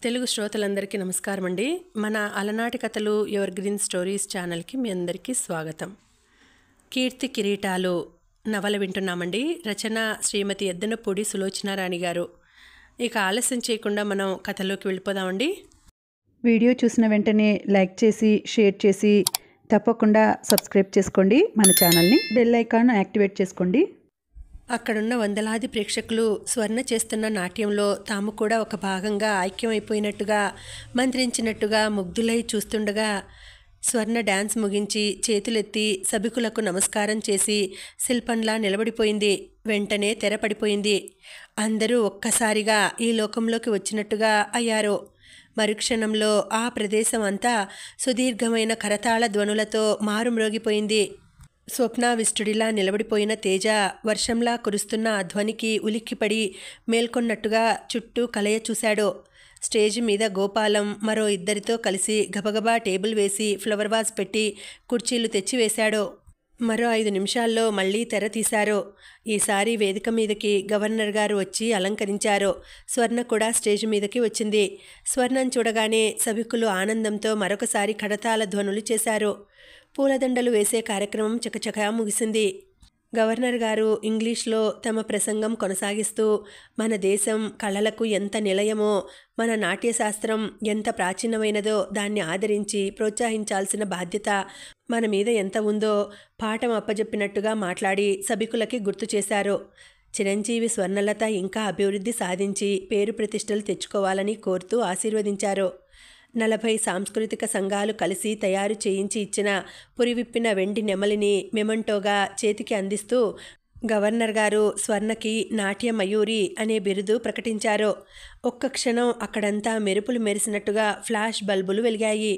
తెలుగు శ్రోతలందరికీ నమస్కారం అండి. మన అలనాటి కథలు ఎవర్ గ్రీన్ స్టోరీస్ ఛానల్కి మీ అందరికీ స్వాగతం. కీర్తి కిరీటాలు నవల వింటున్నామండి. రచన శ్రీమతి ఎద్దనపూడి సులోచనారాణి గారు. ఇక ఆలస్యం చేయకుండా మనం కథలోకి వెళ్ళిపోదామండి. వీడియో చూసిన వెంటనే లైక్ చేసి షేర్ చేసి తప్పకుండా సబ్స్క్రైబ్ చేసుకోండి. మన ఛానల్ని బెల్ ఐకాన్ యాక్టివేట్ చేసుకోండి. అక్కడున్న వందలాది ప్రేక్షకులు స్వర్ణ చేస్తున్న నాట్యంలో తాము కూడా ఒక భాగంగా ఐక్యమైపోయినట్టుగా, మంత్రించినట్టుగా ముగ్ధులై చూస్తుండగా స్వర్ణ డ్యాన్స్ ముగించి చేతులెత్తి సభికులకు నమస్కారం చేసి శిల్పంలా నిలబడిపోయింది. వెంటనే తెరపడిపోయింది. అందరూ ఒక్కసారిగా ఈ లోకంలోకి వచ్చినట్టుగా అయ్యారు. మరుక్షణంలో ఆ ప్రదేశం అంతా సుదీర్ఘమైన కరతాళ ధ్వనులతో మారుమ్రోగిపోయింది. స్వప్నావిష్టుడిలా నిలబడిపోయిన తేజ వర్షంలా కురుస్తున్న ఆ ధ్వనికి ఉలిక్కిపడి మేల్కొన్నట్టుగా చుట్టూ కలయ చూశాడు. స్టేజి మీద గోపాలం మరో ఇద్దరితో కలిసి గబగబా టేబుల్ వేసి ఫ్లవర్ వాజ్ పెట్టి కుర్చీలు తెచ్చివేశాడు. మరో 5 నిమిషాల్లో మళ్లీ తెర తీశారు. ఈసారి వేదిక మీదకి గవర్నర్ గారు వచ్చి అలంకరించారు. స్వర్ణ కూడా స్టేజ్ మీదకి వచ్చింది. స్వర్ణం చూడగానే సభికులు ఆనందంతో మరొకసారి కడతాళ ధ్వనులు చేశారు. పూలదండలు వేసే కార్యక్రమం చకచకా ముగిసింది. గవర్నర్ గారు ఇంగ్లీష్లో తమ ప్రసంగం కొనసాగిస్తూ మన దేశం కళలకు ఎంత నిలయమో, మన నాట్యశాస్త్రం ఎంత ప్రాచీనమైనదో దాన్ని ఆదరించి ప్రోత్సహించాల్సిన బాధ్యత మన మీద ఎంత ఉందో పాఠం అప్పజెప్పినట్టుగా మాట్లాడి సభికులకి గుర్తు చేశారు. చిరంజీవి స్వర్ణలత ఇంకా అభివృద్ధి సాధించి పేరు ప్రతిష్టలు తెచ్చుకోవాలని కోరుతూ ఆశీర్వదించారు. 40 సాంస్కృతిక సంఘాలు కలిసి తయారు చేయించి ఇచ్చిన పురివిప్పిన వెండి నెమలిని మెమంటోగా చేతికి అందిస్తూ గవర్నర్ గారు స్వర్ణకి నాట్య మయూరి అనే బిరుదు ప్రకటించారు. ఒక్క క్షణం అక్కడంతా మెరుపులు మెరిసినట్టుగా ఫ్లాష్ బల్బులు వెలిగాయి.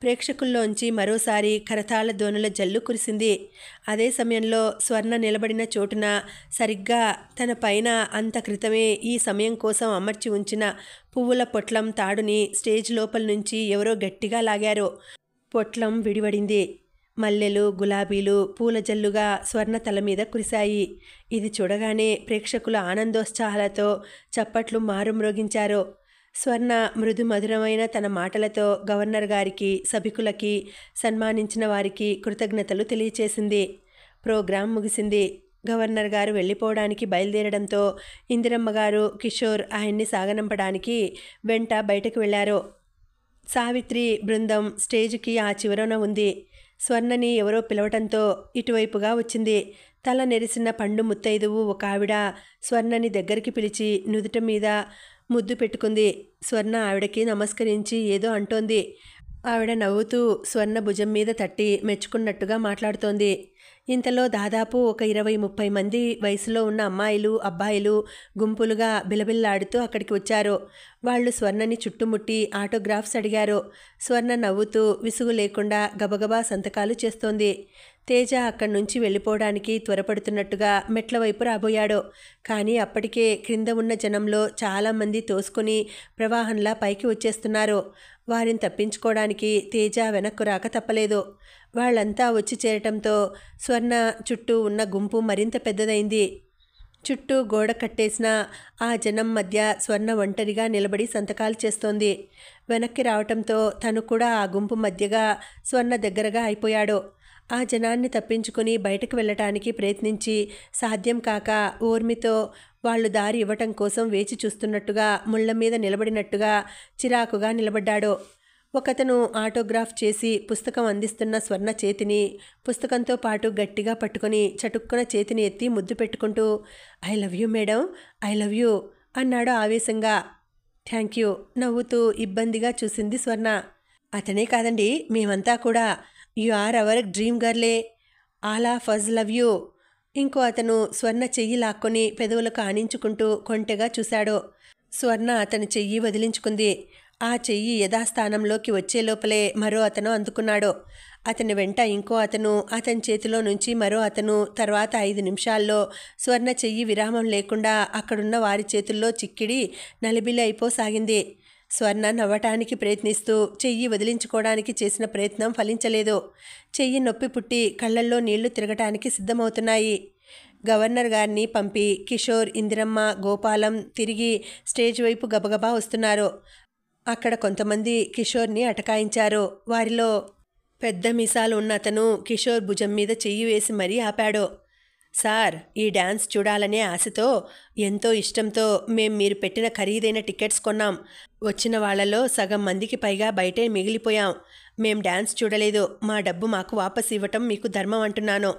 ప్రేక్షకుల్లోంచి మరోసారి కరతాళ ధ్వనుల జల్లు కురిసింది. అదే సమయంలో స్వర్ణ నిలబడిన చోటున సరిగ్గా తన పైన అంత క్రితమే ఈ సమయం కోసం అమర్చి ఉంచిన పువ్వుల పొట్లం తాడుని స్టేజ్ లోపల నుంచి ఎవరో గట్టిగా లాగారు. పొట్లం విడివడింది. మల్లెలు, గులాబీలు పూల జల్లుగా స్వర్ణ తల మీద కురిశాయి. ఇది చూడగానే ప్రేక్షకుల ఆనందోత్సాహాలతో చప్పట్లు మారుమ్రోగించారు. స్వర్ణ మృదు మధురమైన తన మాటలతో గవర్నర్ గారికి, సభికులకి, సన్మానించిన వారికి కృతజ్ఞతలు తెలియచేసింది. ప్రోగ్రాం ముగిసింది. గవర్నర్ గారు వెళ్ళిపోవడానికి బయలుదేరడంతో ఇందిరమ్మ గారు, కిషోర్ ఆయన్ని సాగనంపడానికి వెంట బయటకు వెళ్లారు. సావిత్రి బృందం స్టేజ్కి ఆ చివరన ఉంది. స్వర్ణని ఎవరో పిలవటంతో ఇటువైపుగా వచ్చింది. తల నెరిసిన పండు ముత్తైదువు ఒక ఆవిడ స్వర్ణని దగ్గరికి పిలిచి నుదుట మీద ముద్దు పెట్టుకుంది. స్వర్ణ ఆవిడకి నమస్కరించి ఏదో అంటోంది. ఆవిడ నవ్వుతూ స్వర్ణ భుజం మీద తట్టి మెచ్చుకున్నట్టుగా మాట్లాడుతోంది. ఇంతలో దాదాపు ఒక 20-30 మంది వయసులో ఉన్న అమ్మాయిలు, అబ్బాయిలు గుంపులుగా బిలబిల్లాడుతూ అక్కడికి వచ్చారు. వాళ్ళు స్వర్ణని చుట్టుముట్టి ఆటోగ్రాఫ్స్ అడిగారు. స్వర్ణ నవ్వుతూ విసుగు లేకుండా గబగబా సంతకాలు చేస్తోంది. తేజ అక్కడి నుంచి వెళ్ళిపోవడానికి త్వరపడుతున్నట్టుగా మెట్ల వైపు రాబోయాడు. కానీ అప్పటికే క్రింద ఉన్న జనంలో చాలామంది తోసుకుని ప్రవాహంలా పైకి వచ్చేస్తున్నారు. వారిని తప్పించుకోవడానికి తేజ వెనక్కు రాక తప్పలేదు. వాళ్ళంతా వచ్చి చేరటంతో స్వర్ణ చుట్టూ ఉన్న గుంపు మరింత పెద్దదైంది. చుట్టూ గోడ కట్టేసిన ఆ జనం మధ్య స్వర్ణ ఒంటరిగా నిలబడి సంతకాలు చేస్తోంది. వెనక్కి రావటంతో తను కూడా ఆ గుంపు మధ్యగా స్వర్ణ దగ్గరగా అయిపోయాడు. ఆ జనాన్ని తప్పించుకుని బయటకు వెళ్ళటానికి ప్రయత్నించి సాధ్యం కాక ఓర్మితో వాళ్ళు దారి ఇవ్వటం కోసం వేచి చూస్తున్నట్టుగా ముళ్ళ మీద నిలబడినట్టుగా చిరాకుగా నిలబడ్డాడు. ఒకతను ఆటోగ్రాఫ్ చేసి పుస్తకం అందిస్తున్న స్వర్ణ చేతిని పుస్తకంతో పాటు గట్టిగా పట్టుకొని చటుక్కున చేతిని ఎత్తి ముద్దు పెట్టుకుంటూ "I love you madam, I love you" అన్నాడు ఆవేశంగా. "థ్యాంక్ యూ" నవ్వుతూ ఇబ్బందిగా చూసింది స్వర్ణ. "అతనే కాదండి, మేమంతా కూడా. యు ఆర్ అవర్ డ్రీమ్ గర్లే, all of us love you." ఇంకో అతను స్వర్ణ చెయ్యి లాక్కొని పెదవులకు ఆనించుకుంటూ కొంటెగా చూశాడు. స్వర్ణ అతని చెయ్యి వదిలించుకుంది. ఆ చెయ్యి యథాస్థానంలోకి వచ్చే లోపలే మరో అతను అందుకున్నాడు. అతని వెంట ఇంకో అతను, అతని చేతిలో నుంచి మరో అతను. తర్వాత 5 నిమిషాల్లో స్వర్ణ చెయ్యి విరామం లేకుండా అక్కడున్న వారి చేతుల్లో చిక్కిడి నలిబిలి అయిపోసాగింది. స్వర్ణ నవ్వటానికి ప్రయత్నిస్తూ చెయ్యి వదిలించుకోవడానికి చేసిన ప్రయత్నం ఫలించలేదు. చెయ్యి నొప్పి పుట్టి కళ్ళల్లో నీళ్లు తిరగటానికి సిద్ధమవుతున్నాయి. గవర్నర్ గారిని పంపి కిషోర్, ఇందిరమ్మ, గోపాలం తిరిగి స్టేజ్ వైపు గబగబా వస్తున్నారు. అక్కడ కొంతమంది కిషోర్ని అటకాయించారు. వారిలో పెద్ద మీసాలు ఉన్న అతను కిషోర్ భుజం మీద చెయ్యి వేసి మరీ ఆపాడు. సార్, ఈ డ్యాన్స్ చూడాలనే ఆశతో, ఎంతో ఇష్టంతో మేం మీరు పెట్టిన ఖరీదైన టికెట్స్ కొన్నాం. వచ్చిన వాళ్లలో సగం మందికి పైగా బయటే మిగిలిపోయాం. మేం డ్యాన్స్ చూడలేదు. మా డబ్బు మాకు వాపస్ ఇవ్వటం మీకు ధర్మం అంటున్నాను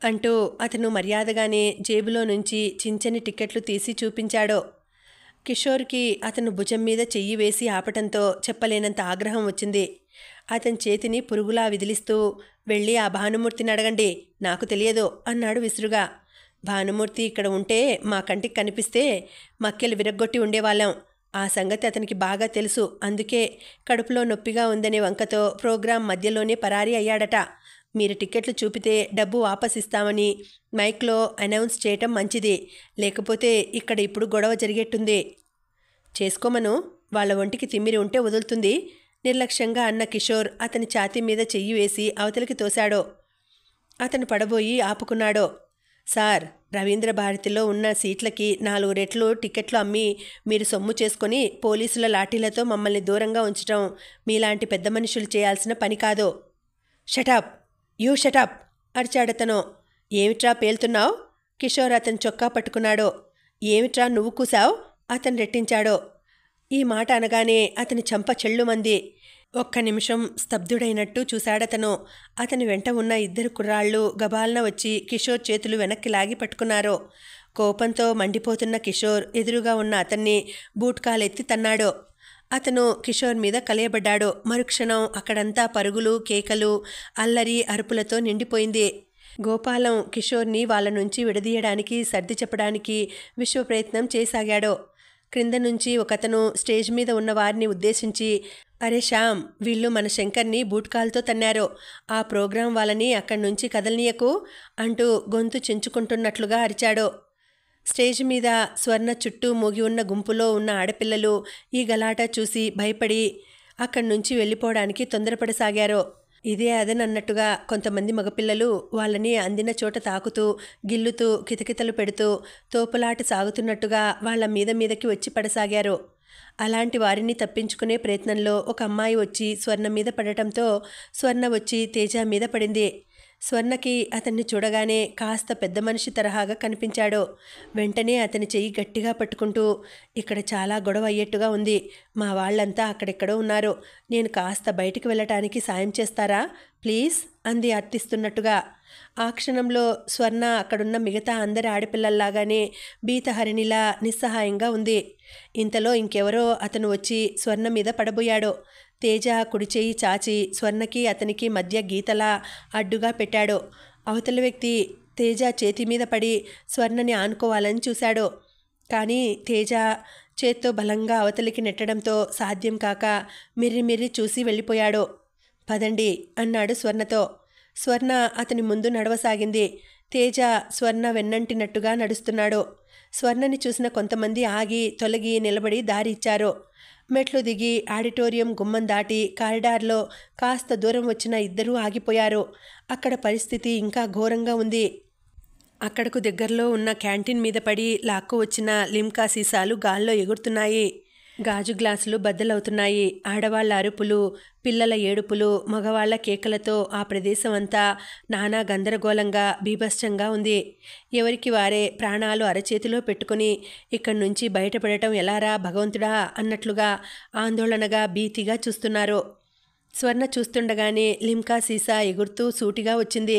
అంటూ అతను మర్యాదగానే జేబులో నుంచి చించని టికెట్లు తీసి చూపించాడు. కిషోర్కి అతను భుజం మీద చెయ్యి వేసి ఆపటంతో చెప్పలేనంత ఆగ్రహం వచ్చింది. అతని చేతిని పురుగులా విదిలిస్తూ, వెళ్ళి ఆ భానుమూర్తిని అడగండి, నాకు తెలియదు అన్నాడు విసురుగా. భానుమూర్తి ఇక్కడ ఉంటే మా కంటికి కనిపిస్తే మక్కెలు విరగ్గొట్టి ఉండేవాళ్ళం. ఆ సంగతి అతనికి బాగా తెలుసు. అందుకే కడుపులో నొప్పిగా ఉందనే వంకతో ప్రోగ్రాం మధ్యలోనే పరారీ అయ్యాడట. మీరు టికెట్లు చూపితే డబ్బు వాపస్ ఇస్తామని మైక్లో అనౌన్స్ చేయటం మంచిది. లేకపోతే ఇక్కడ ఇప్పుడు గొడవ జరిగేట్టుంది. చేసుకోమను, వాళ్ళ ఒంటికి తిమ్మిరి ఉంటే వదులుతుంది నిర్లక్ష్యంగా అన్న కిషోర్ అతని ఛాతీ మీద చెయ్యి వేసి అవతలికి తోశాడు. అతను పడబోయి ఆపుకున్నాడు. సార్, రవీంద్ర భారతిలో ఉన్న సీట్లకి 4 రెట్లు టికెట్లు అమ్మి మీరు సొమ్ము చేసుకొని పోలీసుల లాఠీలతో మమ్మల్ని దూరంగా ఉంచటం మీలాంటి పెద్ద మనుషులు చేయాల్సిన పని కాదు. షటప్, యూ షటప్ అరిచాడతను. ఏమిట్రా పేలుతున్నావు? కిషోర్ అతని చొక్కా పట్టుకున్నాడు. ఏమిట్రా నువ్వు కూసావు? అతను రెట్టించాడు. ఈ మాట అనగానే అతని చెంప చెళ్ళుమంది. ఒక్క నిమిషం స్తబ్దుడైనట్టు చూశాడతను. అతని వెంట ఉన్న 2 కుర్రాళ్ళు గబాల్న వచ్చి కిషోర్ చేతులు వెనక్కి లాగి పట్టుకున్నారు. కోపంతో మండిపోతున్న కిషోర్ ఎదురుగా ఉన్న అతన్ని బూట్కాలెత్తి తన్నాడు. అతను కిషోర్ మీద కలయబడ్డాడు. మరుక్షణం అక్కడంతా పరుగులు, కేకలు, అల్లరి, అరుపులతో నిండిపోయింది. గోపాలం కిషోర్ని వాళ్ళ నుంచి విడదీయడానికి, సర్ది చెప్పడానికి విశ్వప్రయత్నం చేయసాగాడు. క్రింద నుంచి ఒకతను స్టేజ్ మీద ఉన్న వారిని ఉద్దేశించి, అరే శ్యామ్, వీళ్ళు మన శంకర్ని బూట్కాల్తో తన్నారు. ఆ ప్రోగ్రాం వాళ్ళని అక్కడి నుంచి కదలనీయకు అంటూ గొంతు చించుకుంటున్నట్లుగా అరిచాడు. స్టేజ్ మీద స్వర్ణ చుట్టూ మూగి ఉన్న గుంపులో ఉన్న ఆడపిల్లలు ఈ గలాటా చూసి భయపడి అక్కడి నుంచి వెళ్ళిపోవడానికి తొందరపడసాగారు. ఇదే అదనన్నట్టుగా కొంతమంది మగపిల్లలు వాళ్ళని అందిన చోట తాకుతూ, గిల్లుతూ, కితకితలు పెడుతూ తోపులాట సాగుతున్నట్టుగా వాళ్ళ మీదకి వచ్చి పడసాగారు. అలాంటి వారిని తప్పించుకునే ప్రయత్నంలో ఒక అమ్మాయి వచ్చి స్వర్ణ మీద పడటంతో స్వర్ణ వచ్చి తేజ మీద పడింది. స్వర్ణకి అతన్ని చూడగానే కాస్త పెద్ద మనిషి తరహాగా కనిపించాడు. వెంటనే అతని చెయ్యి గట్టిగా పట్టుకుంటూ, ఇక్కడ చాలా గొడవ అయ్యేట్టుగా ఉంది. మా వాళ్ళంతా అక్కడెక్కడో ఉన్నారు. నేను కాస్త బయటికి వెళ్ళటానికి సాయం చేస్తారా ప్లీజ్ అంది అర్థిస్తున్నట్టుగా. ఆ క్షణంలో స్వర్ణ అక్కడున్న మిగతా అందరి ఆడపిల్లల్లాగానే బీతహరిణిలా నిస్సహాయంగా ఉంది. ఇంతలో ఇంకెవరో అతను వచ్చి స్వర్ణ మీద పడబోయాడు. తేజ కుడి చేయి చాచి స్వర్ణకి అతనికి మధ్య గీతలా అడ్డుగా పెట్టాడు. అవతలి వ్యక్తి తేజ చేతి మీద పడి స్వర్ణని ఆనుకోవాలని చూశాడు. కానీ తేజ చేత్తో బలంగా అవతలికి నెట్టడంతో సాధ్యం కాక మిర్రి చూసి వెళ్ళిపోయాడు. పదండి అన్నాడు స్వర్ణతో. స్వర్ణ అతని ముందు నడవసాగింది. తేజ స్వర్ణ వెన్నంటినట్టుగా నడుస్తున్నాడు. స్వర్ణని చూసిన కొంతమంది ఆగి, తొలగి, నిలబడి దారి ఇచ్చారు. మెట్లు దిగి ఆడిటోరియం గుమ్మం దాటి కారిడార్లో కాస్త దూరం వచ్చిన 2 ఆగిపోయారు. అక్కడ పరిస్థితి ఇంకా ఘోరంగా ఉంది. అక్కడకు దగ్గరలో ఉన్న క్యాంటీన్ మీద పడి లాక్కు వచ్చిన లిమ్కా సీసాలు గాల్లో ఎగురుతున్నాయి. గాజు గ్లాసులు బద్దలవుతున్నాయి. ఆడవాళ్ల అరుపులు, పిల్లల ఏడుపులు, మగవాళ్ల కేకలతో ఆ ప్రదేశం అంతా నానా గందరగోళంగా, బీభత్సంగా ఉంది. ఎవరికి వారే ప్రాణాలు అరచేతిలో పెట్టుకుని ఇక్కడి నుంచి బయటపడటం ఎలారా భగవంతుడా అన్నట్లుగా ఆందోళనగా, భీతిగా చూస్తున్నారు. స్వర్ణ చూస్తుండగానే లిమ్కా సీసా ఎగురుతూ సూటిగా వచ్చింది.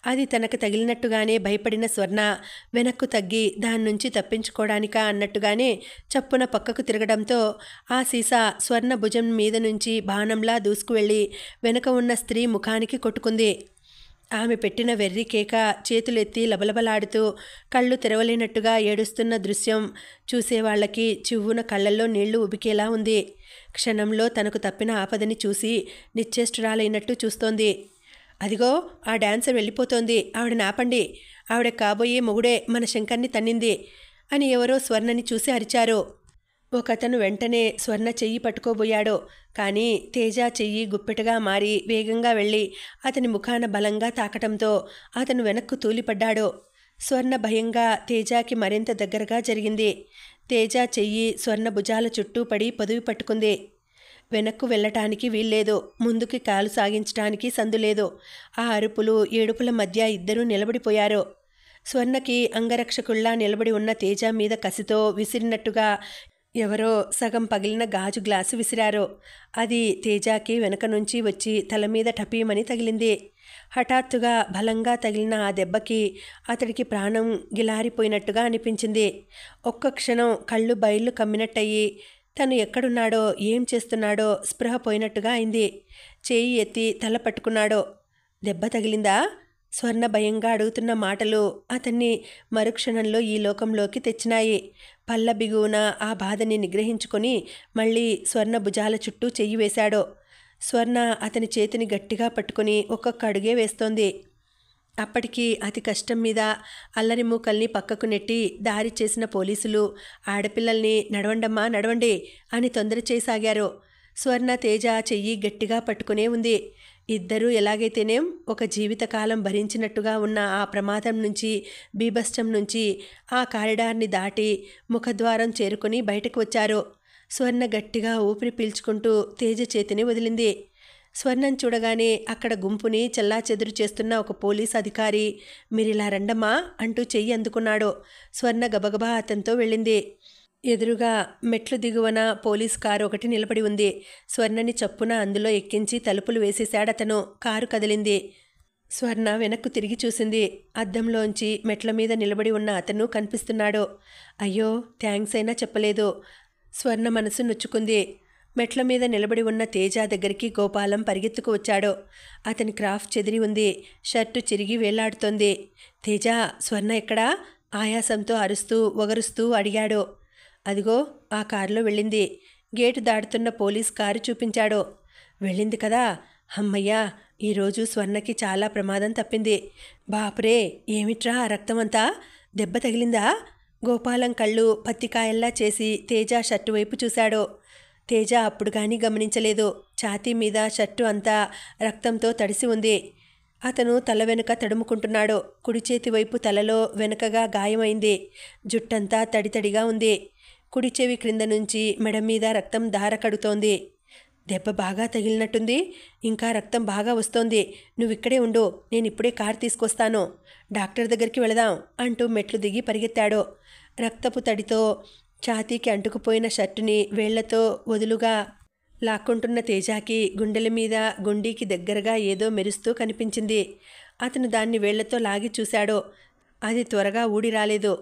అది తనకు తగిలినట్టుగానే భయపడిన స్వర్ణ వెనక్కు తగ్గి దాని నుంచి తప్పించుకోవడానికా అన్నట్టుగానే చప్పున పక్కకు తిరగడంతో ఆ సీసా స్వర్ణ భుజం మీద నుంచి బాణంలా దూసుకువెళ్ళి వెనక ఉన్న స్త్రీ ముఖానికి కొట్టుకుంది. ఆమె పెట్టిన వెర్రి కేక, చేతులెత్తి లబలబలాడుతూ కళ్ళు తెరవలేనట్టుగా ఏడుస్తున్న దృశ్యం చూసేవాళ్లకి చివ్వున కళ్ళల్లో నీళ్లు ఉబికేలా ఉంది. క్షణంలో తనకు తప్పిన ఆపదని చూసి నిశ్చేష్టురాలైనట్టు చూస్తోంది. అదిగో ఆ డాన్సర్ వెళ్ళిపోతోంది, ఆవిడని ఆపండి, ఆవిడ కాబోయే మొగుడే మన శంకర్ని తన్నింది అని ఎవరో స్వర్ణని చూసి అరిచారు. ఒకతను వెంటనే స్వర్ణ చెయ్యి పట్టుకోబోయాడు. కానీ తేజ చెయ్యి గుప్పెటగా మారి వేగంగా వెళ్ళి అతని ముఖాన బలంగా తాకటంతో అతను వెనక్కు తూలిపడ్డాడు. స్వర్ణ భయంగా తేజాకి మరింత దగ్గరగా జరిగింది. తేజ చెయ్యి స్వర్ణ భుజాల చుట్టూ పడి పొదివి పట్టుకుంది. వెనక్కు వెళ్ళటానికి వీల్లేదు, ముందుకి కాలు సాగించటానికి సందులేదు. ఆ అరుపులు ఏడుపుల మధ్య ఇద్దరూ నిలబడిపోయారు. స్వర్ణకి అంగరక్షకుల్లా నిలబడి ఉన్న తేజ మీద కసితో విసిరినట్టుగా ఎవరో సగం పగిలిన గాజు గ్లాసు విసిరారు. అది తేజాకి వెనక నుంచి వచ్చి తల మీద టపీమని తగిలింది. హఠాత్తుగా బలంగా తగిలిన ఆ దెబ్బకి అతడికి ప్రాణం గిలారిపోయినట్టుగా అనిపించింది. ఒక్క క్షణం కళ్ళు బయళ్ళు కమ్మినట్టయి తను ఎక్కడున్నాడో ఏం చేస్తున్నాడో స్పృహ పోయినట్టుగా అయింది. చేయి ఎత్తి తల పట్టుకున్నాడో. దెబ్బ తగిలిందా? స్వర్ణ భయంగా అడుగుతున్న మాటలు అతన్ని మరుక్షణంలో ఈ లోకంలోకి తెచ్చినాయి. పళ్ళ బిగువున ఆ బాధని నిగ్రహించుకొని మళ్ళీ స్వర్ణ భుజాల చుట్టూ చెయ్యి వేశాడు. స్వర్ణ అతని చేతిని గట్టిగా పట్టుకుని ఒక్కొక్క అడుగే వేస్తోంది. అప్పటికి అతి కష్టం మీద అల్లరి మూకల్ని పక్కకు నెట్టి దారి చేసిన పోలీసులు ఆడపిల్లల్ని నడవండమ్మా నడవండి అని తొందర చేయసాగారు. స్వర్ణ తేజ చెయ్యి గట్టిగా పట్టుకునే ఉంది. ఇద్దరూ ఎలాగైతేనేం ఒక జీవితకాలం భరించినట్టుగా ఉన్న ఆ ప్రమాదం నుంచి, బీభత్సం నుంచి ఆ కారిడార్ని దాటి ముఖద్వారం చేరుకుని బయటకు వచ్చారు. స్వర్ణ గట్టిగా ఊపిరి పీల్చుకుంటూ తేజ చేతిని వదిలింది. స్వర్ణం చూడగానే అక్కడ గుంపుని చెల్లాచెదురు చేస్తున్న ఒక పోలీస్ అధికారి మీరిలా రండమ్మా అంటూ చెయ్యి అందుకున్నాడు. స్వర్ణ గబగబా అతనితో వెళ్ళింది. ఎదురుగా మెట్లు దిగువన పోలీస్ కారు ఒకటి నిలబడి ఉంది. స్వర్ణని చప్పున అందులో ఎక్కించి తలుపులు వేసేశాడతను. కారు కదిలింది. స్వర్ణ వెనక్కు తిరిగి చూసింది. అద్దంలోంచి మెట్ల మీద నిలబడి ఉన్న అతను కనిపిస్తున్నాడు. అయ్యో, థ్యాంక్స్ అయినా చెప్పలేదు. స్వర్ణ మనసు నొచ్చుకుంది. మెట్ల మీద నిలబడి ఉన్న తేజ దగ్గరికి గోపాలం పరిగెత్తుకు వచ్చాడు. అతని క్రాఫ్ చెదిరి ఉంది. షర్టు చిరిగి వేలాడుతోంది. తేజ, స్వర్ణ ఎక్కడా? ఆయాసంతో అరుస్తూ ఒగరుస్తూ అడిగాడు. అదిగో ఆ కారులో వెళ్ళింది. గేటు దాటుతున్న పోలీస్ కారు చూపించాడు. వెళ్ళింది కదా, అమ్మయ్యా, ఈరోజు స్వర్ణకి చాలా ప్రమాదం తప్పింది. బాపురే, ఏమిట్రా ఆ రక్తమంతా? దెబ్బ తగిలిందా? గోపాలం కళ్ళు పత్తికాయల్లా చేసి తేజ షర్టు వైపు చూశాడు. తేజ అప్పుడు కానీ గమనించలేదు. ఛాతీ మీద షర్టు అంతా రక్తంతో తడిసి ఉంది. అతను తల వెనుక తడుముకుంటున్నాడు. కుడి చేతి వైపు తలలో వెనుకగా గాయమైంది. జుట్టంతా తడితడిగా ఉంది. కుడి చెవి క్రింద నుంచి మెడ మీద రక్తం ధార కడుతోంది. దెబ్బ బాగా తగిలినట్టుంది. ఇంకా రక్తం బాగా వస్తోంది. నువ్విక్కడే ఉండు, నేను ఇప్పుడే కారు తీసుకొస్తాను. డాక్టర్ దగ్గరికి వెళదాం అంటూ మెట్లు దిగి పరిగెత్తాడు. రక్తపు తడితో ఛాతీకి అంటుకుపోయిన షర్టుని వేళ్లతో వదులుగా లాక్కుంటున్న తేజాకి గుండెల మీద గుండీకి దగ్గరగా ఏదో మెరుస్తూ కనిపించింది. అతను దాన్ని వేళ్లతో లాగి చూశాడు. అది త్వరగా ఊడి రాలేదు.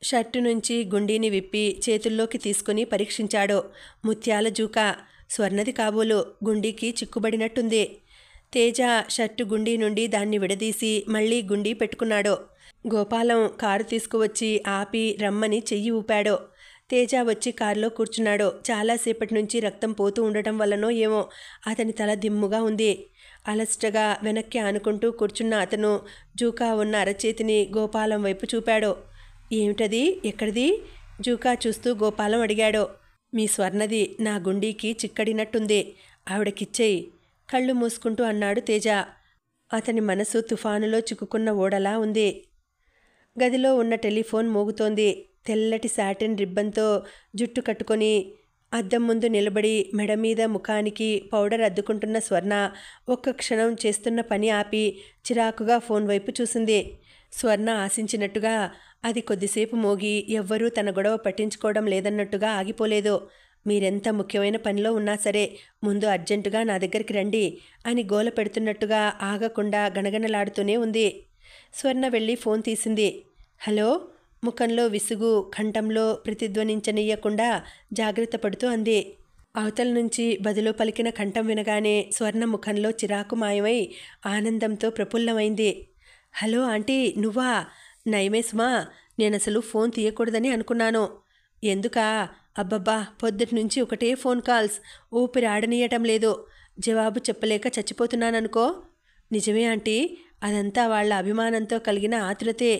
షర్టు నుంచి గుండీని విప్పి చేతుల్లోకి తీసుకుని పరీక్షించాడు. ముత్యాల జూక, స్వర్ణది కాబోలు, గుండీకి చిక్కుబడినట్టుంది. తేజ షర్టు గుండీ నుండి దాన్ని విడదీసి మళ్ళీ గుండీ పెట్టుకున్నాడు. గోపాలం కారు తీసుకువచ్చి ఆపి రమ్మని చెయ్యి ఊపాడు. తేజ వచ్చి కారులో కూర్చున్నాడు. చాలాసేపటి నుంచి రక్తం పోతూ ఉండటం వల్లనో ఏమో అతని తల దిమ్ముగా ఉంది. అలస్టగా వెనక్కి ఆనుకుంటూ కూర్చున్న అతను జూకా ఉన్న అరచేతిని గోపాలం వైపు చూపాడు. ఏమిటది? ఎక్కడిది? జూకా చూస్తూ గోపాలం అడిగాడు. మీ స్వర్ణది, నా గుండీకి చిక్కడినట్టుంది, ఆవిడకిచ్చేయి, కళ్ళు మూసుకుంటూ అన్నాడు తేజ. అతని మనసు తుఫానులో చిక్కుకున్న ఓడలా ఉంది. గదిలో ఉన్న టెలిఫోన్ మోగుతోంది. తెల్లటి సాటిన్ రిబ్బన్తో జుట్టు కట్టుకొని అద్దం ముందు నిలబడి మెడ మీద ముఖానికి పౌడర్ అద్దుకుంటున్న స్వర్ణ ఒక్క క్షణం చేస్తున్న పని ఆపి చిరాకుగా ఫోన్ వైపు చూసింది. స్వర్ణ ఆశించినట్టుగా అది కొద్దిసేపు మోగి ఎవ్వరూ తన గొడవ పట్టించుకోవడం లేదన్నట్టుగా ఆగిపోలేదు. మీరెంత ముఖ్యమైన పనిలో ఉన్నా సరే ముందు అర్జెంటుగా నా దగ్గరికి రండి అని గోల పెడుతున్నట్టుగా ఆగకుండా గణగణలాడుతూనే ఉంది. స్వర్ణ వెళ్ళి ఫోన్ తీసింది. హలో, ముఖంలో విసుగు కంఠంలో ప్రతిధ్వనించనీయకుండా జాగ్రత్త పడుతూ అంది. అవతల నుంచి బదులు పలికిన కంఠం వినగానే స్వర్ణ ముఖంలో చిరాకు మాయమై ఆనందంతో ప్రఫుల్లమైంది. హలో ఆంటీ, నువ్వా? నయమే సుమా, నేనసలు ఫోన్ తీయకూడదని అనుకున్నాను. ఎందుకా? అబ్బబ్బా, పొద్దుటి నుంచి ఒకటే ఫోన్ కాల్స్, ఊపిరి ఆడనీయటం లేదు. జవాబు చెప్పలేక చచ్చిపోతున్నాననుకో. నిజమే ఆంటీ, అదంతా వాళ్ళ అభిమానంతో కలిగిన ఆతురతే.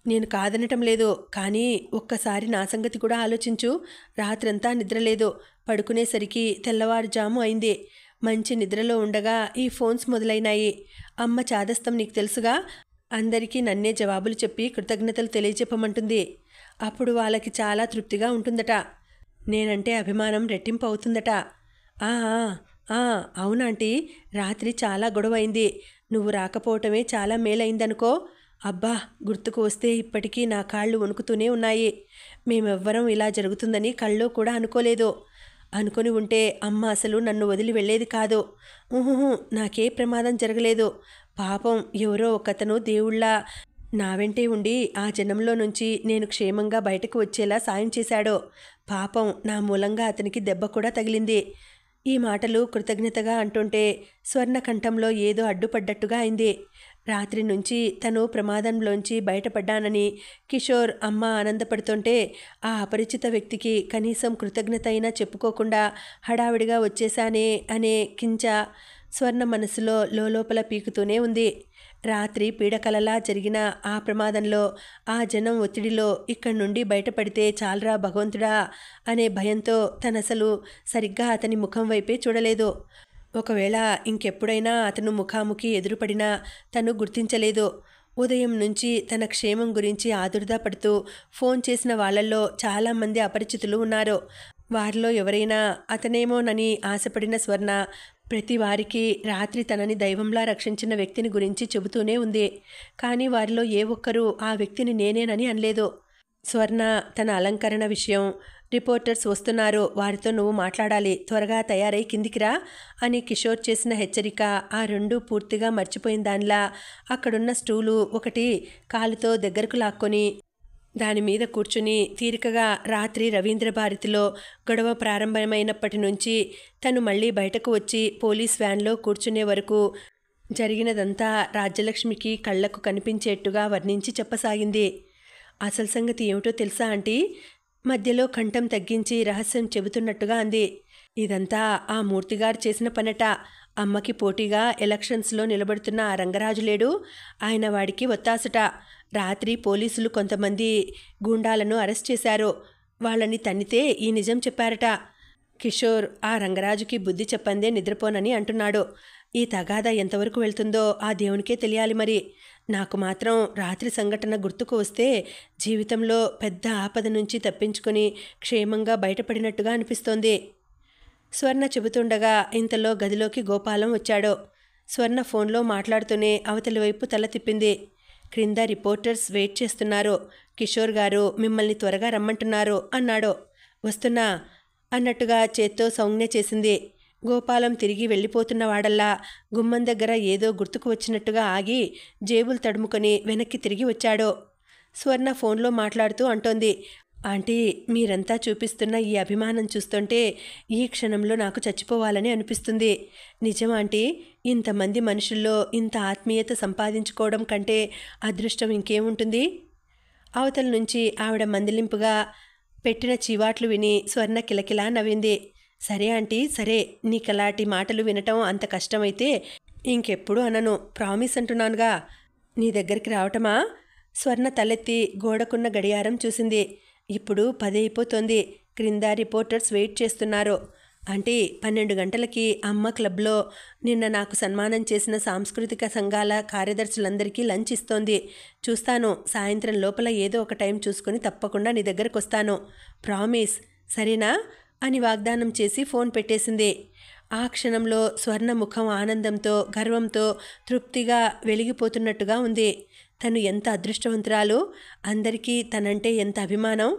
నేను కాదనటం లేదు, కానీ ఒక్కసారి నా సంగతి కూడా ఆలోచించు. రాత్రంతా నిద్రలేదు. పడుకునేసరికి తెల్లవారుజాము అయింది. మంచి నిద్రలో ఉండగా ఈ ఫోన్స్ మొదలైనాయి. అమ్మ చాదస్తం నీకు తెలుసుగా. అందరికీ నన్నే జవాబులు చెప్పి కృతజ్ఞతలు తెలియచెప్పమంటుంది. అప్పుడు వాళ్ళకి చాలా తృప్తిగా ఉంటుందట. నేనంటే అభిమానం రెట్టింపు అవుతుందట. ఆ, ఆ, అవునాంటీ, రాత్రి చాలా గొడవైంది. నువ్వు రాకపోవటమే చాలా మేలైందనుకో. అబ్బా, గుర్తుకు వస్తే ఇప్పటికీ నా కాళ్ళు వణుకుతూనే ఉన్నాయి. మేమెవ్వరం ఇలా జరుగుతుందని కల్లో కూడా అనుకోలేదు. అనుకొని ఉంటే అమ్మ అసలు నన్ను వదిలి వెళ్ళేది కాదు. ఊహుహు, నాకే ప్రమాదం జరగలేదు. పాపం ఎవరో ఒకతను దేవుళ్ళ నా వెంటే ఉండి ఆ జనంలో నుంచి నేను క్షేమంగా బయటకు వచ్చేలా సాయం చేశాడు. పాపం నా మూలంగా అతనికి దెబ్బ కూడా తగిలింది. ఈ మాటలు కృతజ్ఞతగా అంటుంటే స్వర్ణ కంఠంలో ఏదో అడ్డుపడ్డట్టుగా అయింది. రాత్రి నుంచి తను ప్రమాదంలోంచి బయటపడ్డానని కిషోర్ అమ్మ ఆనందపడుతుంటే ఆ అపరిచిత వ్యక్తికి కనీసం కృతజ్ఞత అయినా చెప్పుకోకుండా హడావిడిగా వచ్చేశానే అనే కించ స్వర్ణ మనసులో లోపల పీకుతూనే ఉంది. రాత్రి పీడకలలా జరిగిన ఆ ప్రమాదంలో, ఆ జనం ఒత్తిడిలో ఇక్కడి నుండి బయటపడితే చాలరా భగవంతుడా అనే భయంతో తనసలు సరిగ్గా అతని ముఖం వైపే చూడలేదు. ఒకవేళ ఇంకెప్పుడైనా అతను ముఖాముఖి ఎదురుపడినా తను గుర్తించలేదు. ఉదయం నుంచి తన క్షేమం గురించి ఆదుర్దా పడుతూ ఫోన్ చేసిన వాళ్ళల్లో చాలామంది అపరిచితులు ఉన్నారు. వారిలో ఎవరైనా అతనేమోనని ఆశపడిన స్వర్ణ ప్రతి వారికి రాత్రి తనని దైవంలా రక్షించిన వ్యక్తిని గురించి చెబుతూనే ఉంది. కానీ వారిలో ఏ ఒక్కరూ ఆ వ్యక్తిని నేనేనని అనలేదు. స్వర్ణ తన అలంకరణ విషయం, రిపోర్టర్స్ వస్తున్నారు, వారితో నువ్వు మాట్లాడాలి, త్వరగా తయారై కిందికిరా అని కిషోర్ చేసిన హెచ్చరిక ఆ రెండూ పూర్తిగా మర్చిపోయిన దానిలా అక్కడున్న స్టూలు ఒకటి కాలుతో దగ్గరకు లాక్కొని దానిమీద కూర్చుని తీరికగా రాత్రి రవీంద్ర భారతిలో గొడవ ప్రారంభమైనప్పటి నుంచి తను మళ్ళీ బయటకు వచ్చి పోలీస్ వ్యాన్లో కూర్చునే వరకు జరిగినదంతా రాజ్యలక్ష్మికి కళ్లకు కనిపించేట్టుగా వర్ణించి చెప్పసాగింది. అసలు సంగతి ఏమిటో తెలుసా ఆంటీ? మధ్యలో కంఠం తగ్గించి రహస్యం చెబుతున్నట్టుగా అంది. ఇదంతా ఆ మూర్తిగారు చేసిన పనట. అమ్మకి పోటీగా ఎలక్షన్స్లో నిలబడుతున్న ఆ రంగరాజు లేడు, ఆయన వాడికి ఒత్తాసుట. రాత్రి పోలీసులు కొంతమంది గూండాలను అరెస్ట్ చేశారు. వాళ్ళని తన్నితే ఈ నిజం చెప్పారట. కిషోర్ ఆ రంగరాజుకి బుద్ధి చెప్పందే నిద్రపోనని అంటున్నాడు. ఈ తగాదా ఎంతవరకు వెళ్తుందో ఆ దేవునికే తెలియాలి. మరి నాకు మాత్రం రాత్రి సంఘటన గుర్తుకు వస్తే జీవితంలో పెద్ద ఆపద నుంచి తప్పించుకొని క్షేమంగా బయటపడినట్టుగా అనిపిస్తోంది. స్వర్ణ చెబుతుండగా ఇంతలో గదిలోకి గోపాలం వచ్చాడు. స్వర్ణ ఫోన్లో మాట్లాడుతూనే అవతలి వైపు తల తిప్పింది. క్రింద రిపోర్టర్స్ వెయిట్ చేస్తున్నారు. కిషోర్ గారు మిమ్మల్ని త్వరగా రమ్మంటున్నారు అన్నాడు. వస్తున్నా అన్నట్టుగా చేత్తో సౌజ్ఞ చేసింది. గోపాలం తిరిగి వెళ్ళిపోతున్న వాడల్లా గుమ్మం దగ్గర ఏదో గుర్తుకు వచ్చినట్టుగా ఆగి జేబులు తడుముకొని వెనక్కి తిరిగి వచ్చాడు. స్వర్ణ ఫోన్లో మాట్లాడుతూ అంటోంది, ఆంటీ, మీరంతా చూపిస్తున్న ఈ అభిమానం చూస్తుంటే ఈ క్షణంలో నాకు చచ్చిపోవాలని అనిపిస్తుంది. నిజం ఆంటీ, ఇంతమంది మనుషుల్లో ఇంత ఆత్మీయత సంపాదించుకోవడం కంటే అదృష్టం ఇంకేముంటుంది? అవతల నుంచి ఆవిడ మందలింపుగా పెట్టిన చీవాట్లు విని స్వర్ణ కిలకిలా నవ్వింది. సరే ఆంటీ, సరే, నీకలాంటి మాటలు వినటం అంత కష్టమైతే ఇంకెప్పుడు అనను, ప్రామిస్ అంటున్నానుగా. నీ దగ్గరికి రావటమా? స్వర్ణ తలెత్తి గోడకున్న గడియారం చూసింది. ఇప్పుడు 10 అయిపోతుంది. క్రింద రిపోర్టర్స్ వెయిట్ చేస్తున్నారు. అంటే 12 గంటలకి అమ్మ క్లబ్లో నిన్న నాకు సన్మానం చేసిన సాంస్కృతిక సంఘాల కార్యదర్శులందరికీ లంచ్ ఇస్తోంది. చూస్తాను, సాయంత్రం లోపల ఏదో ఒక టైం చూసుకుని తప్పకుండా నీ దగ్గరకు వస్తాను. ప్రామిస్, సరేనా అని వాగ్దానం చేసి ఫోన్ పెట్టేసింది. ఆ క్షణంలో స్వర్ణ ముఖం ఆనందంతో గర్వంతో తృప్తిగా వెలిగిపోతున్నట్టుగా ఉంది. తను ఎంత అదృష్టవంతురాలు, అందరికీ తనంటే ఎంత అభిమానం.